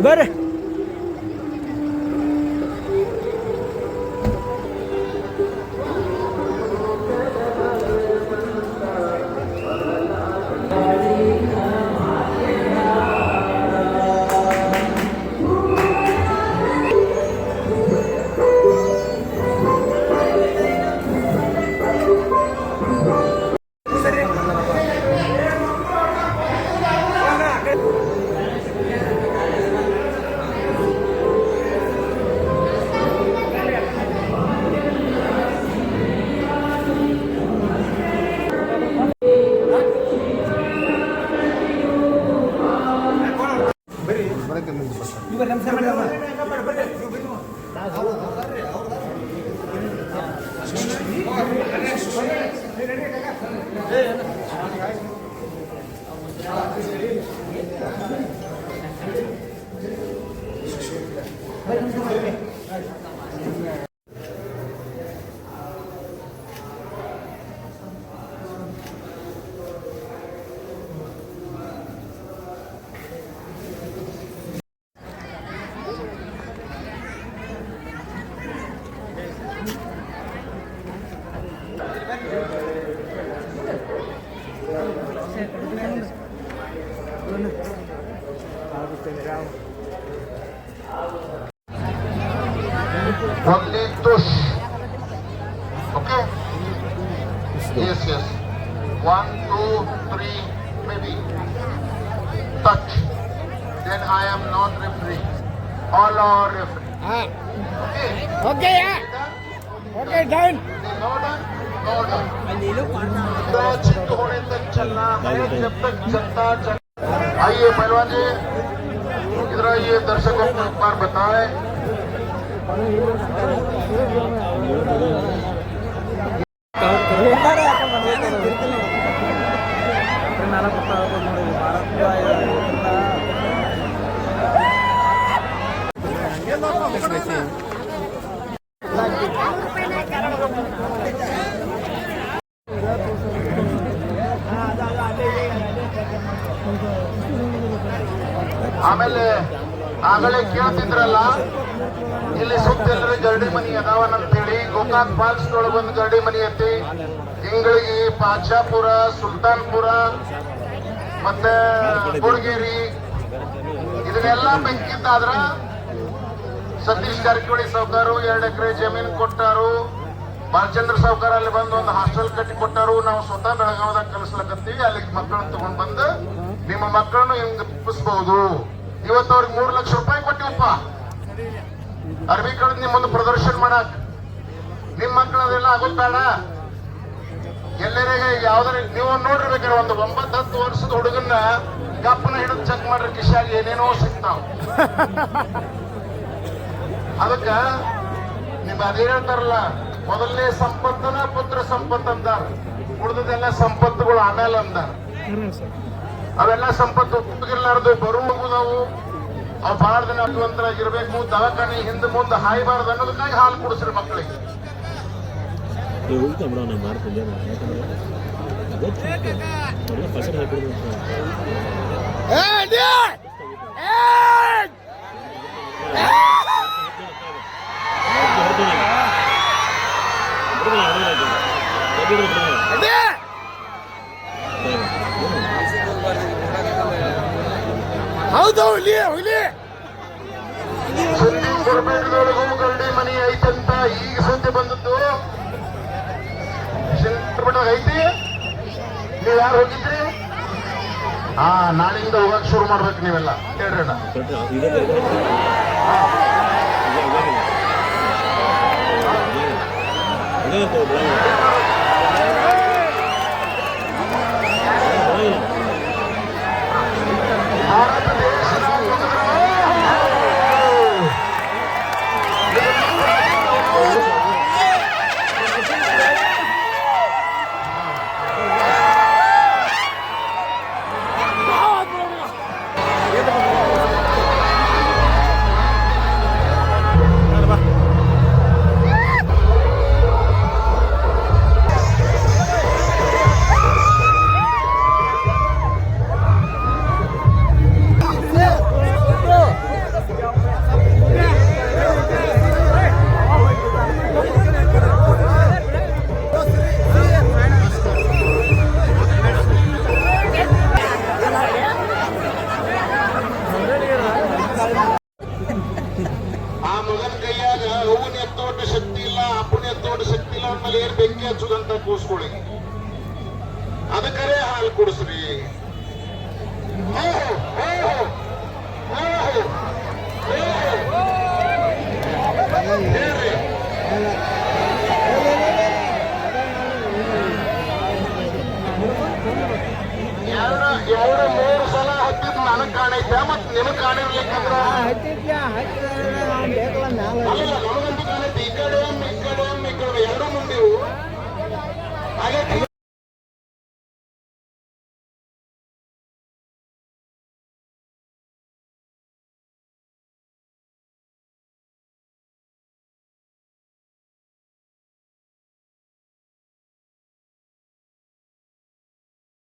ಬರ್ರಿ. Only tush. Okay? Yes, yes. 1, 2, 3, maybe. Touch. Then I am not referee. All are referee. Okay? Okay, yeah. Okay, done. No done? No done. चित्त होने तक चलना है जब तक जनता चल। आइए पहलवान जी, इधर आइए, दर्शकों को एक बार बताएं। ಆಮೇಲೆ ಆಗಲೇ ಕೇಳ್ತಿದ್ರಲ್ಲ, ಇಲ್ಲಿ ಸುತ್ತ ಎಲ್ಲರೂ ಗರಡಿ ಮನಿ ಅದಾವನಂತೇಳಿ. ಗೋಕಾಕ್ ಫಾಲ್ಸ್ ಒಳಗೆ ಒಂದು ಗರಡಿ ಮನಿ ಐತಿ, ಇಂಗಳಗಿ, ಪಾಚಾಪುರ, ಸುಲ್ತಾನ್ಪುರ ಮತ್ತೆ ಕೊಡಗೇರಿ, ಇದನ್ನೆಲ್ಲ ಬೆಂಕಿದ್ದಾದ್ರ ಸತೀಶ್ ಜಾರಕಿಹೊಳಿ ಸಾವ್ಕಾರು 2 ಎಕರೆ ಜಮೀನು ಕೊಟ್ಟಾರು. ಬಾಲಚಂದ್ರ ಸಾವ್ಕಾರ ಅಲ್ಲಿ ಬಂದು ಒಂದು ಹಾಸ್ಟೆಲ್ ಕಟ್ಟಿ ಕೊಟ್ಟಾರು. ನಾವು ಸ್ವತಃ ಬೆಳಗಾವದಾಗ ಕಲಿಸ್ಲಕತ್ತೀವಿ. ಅಲ್ಲಿಗೆ ಮಕ್ಕಳನ್ನ ತಗೊಂಡ್ ಬಂದು ನಿಮ್ಮ ಮಕ್ಕಳನ್ನು ಹಿಂಗ್ ತಪ್ಪಿಸಬಹುದು. ಇವತ್ತು ಅವ್ರಿಗೆ 3 ಲಕ್ಷ ರೂಪಾಯಿ ಕೊಟ್ಟಿವಪ್ಪ ಅರ್ಬಿ ಕಳೆದ್ ನಿಮ್ಮೊಂದು ಪ್ರದರ್ಶನ ಮಾಡಕ್. ನಿಮ್ ಮಕ್ಕಳು ಅದೆಲ್ಲ ಆಗೋದ್ ಬೇಡ. ಎಲ್ಲರಿಗೆ ಯಾವ್ದಾರ ನೀವು ನೋಡಿರ್ಬೇಕಾದ್ರೆ ಒಂದು 9-10 ವರ್ಷದ ಹುಡುಗನ್ನ ಕಪ್ಪನ ಹಿಡಿದು ಚೆಕ್ ಮಾಡ್ರಿ, ಕಿಶಾಗಿ ಏನೇನೋ ಸಿಗ್ತಾವ. ಅದಕ್ಕ ನಿಮ್ ಅದೇ ಹೇಳ್ತಾರಲ್ಲ, ಮೊದಲನೇ ಸಂಪತ್ತನ ಪುತ್ರ ಸಂಪತ್ತು ಅಂದಾರ, ಉಳಿದದೆಲ್ಲ ಸಂಪತ್ತುಗಳು ಆಮೇಲೆ ಅಂದಾರ. ಅವೆಲ್ಲ ಸಂಪತ್ತು ಉಪಯೋಗಿರ್ಲಾರ್ದು ಬರುವುದಾವು. ಅವು ಬಹಳ ದಿನ ಅರ್ಥವಂತರಾಗಿರ್ಬೇಕು, ದವಾಖಾನೆ ಹಿಂದೆ ಮುಂದೆ ಹಾಯ್ಬಾರ್ದು ಅನ್ನೋದಕ್ಕಾಗಿ ಹಾಲು ಕುಡಿಸ್ರಿ ಮಕ್ಕಳಿಗೆ. ಹೌದು, ಹುಲಿ ಹುಲಿ ಸುದ್ದಿ ಕೊಡಬೇಕದೊಳಗೂ ಗರಡಿ ಮನಿ ಐತಂತ ಈಗ ಸುದ್ದಿ ಬಂದದ್ದು. ಐತಿ, ನೀವ್ ಯಾರು ಹೋಗಿದ್ರಿ? ನಾಳೆಯಿಂದ ಹೋಗಕ್ ಶುರು ಮಾಡ್ಬೇಕು ನೀವೆಲ್ಲ, ಹೇಳ್ರಣ್ಣ. ಭಾರತ ದೇಶದ ಕೂಸ್ಗಳಿಗೆ ಅದಕ್ಕರೆ ಹಾಲು ಕುಡಿಸ್ರಿ. ಓಹೋ ಓಹೋ ಓಹೋ ಹೇಳ್ರಿ. ಎರಡು ಮೂರು ಸಲ ಹತ್ತಿದ್ ನನಗ್ ಕಾಣೈತೆ ಮತ್ ನಿಮಗ್ ಕಾಣಿರ್ಲಿಕ್ಕಂದ್ರ ಅಲ್ಲ ನಮಗಂತೂ ಕಾಣೈತಿ. ಈ ಕಡೆ ಒಮ್ಮೆ ಈ ಕಡೆ ಒಮ್ಮೆ ಈ ಕಡೆ ಎರಡು ಮುಂದಿವು ಹಾಗೆ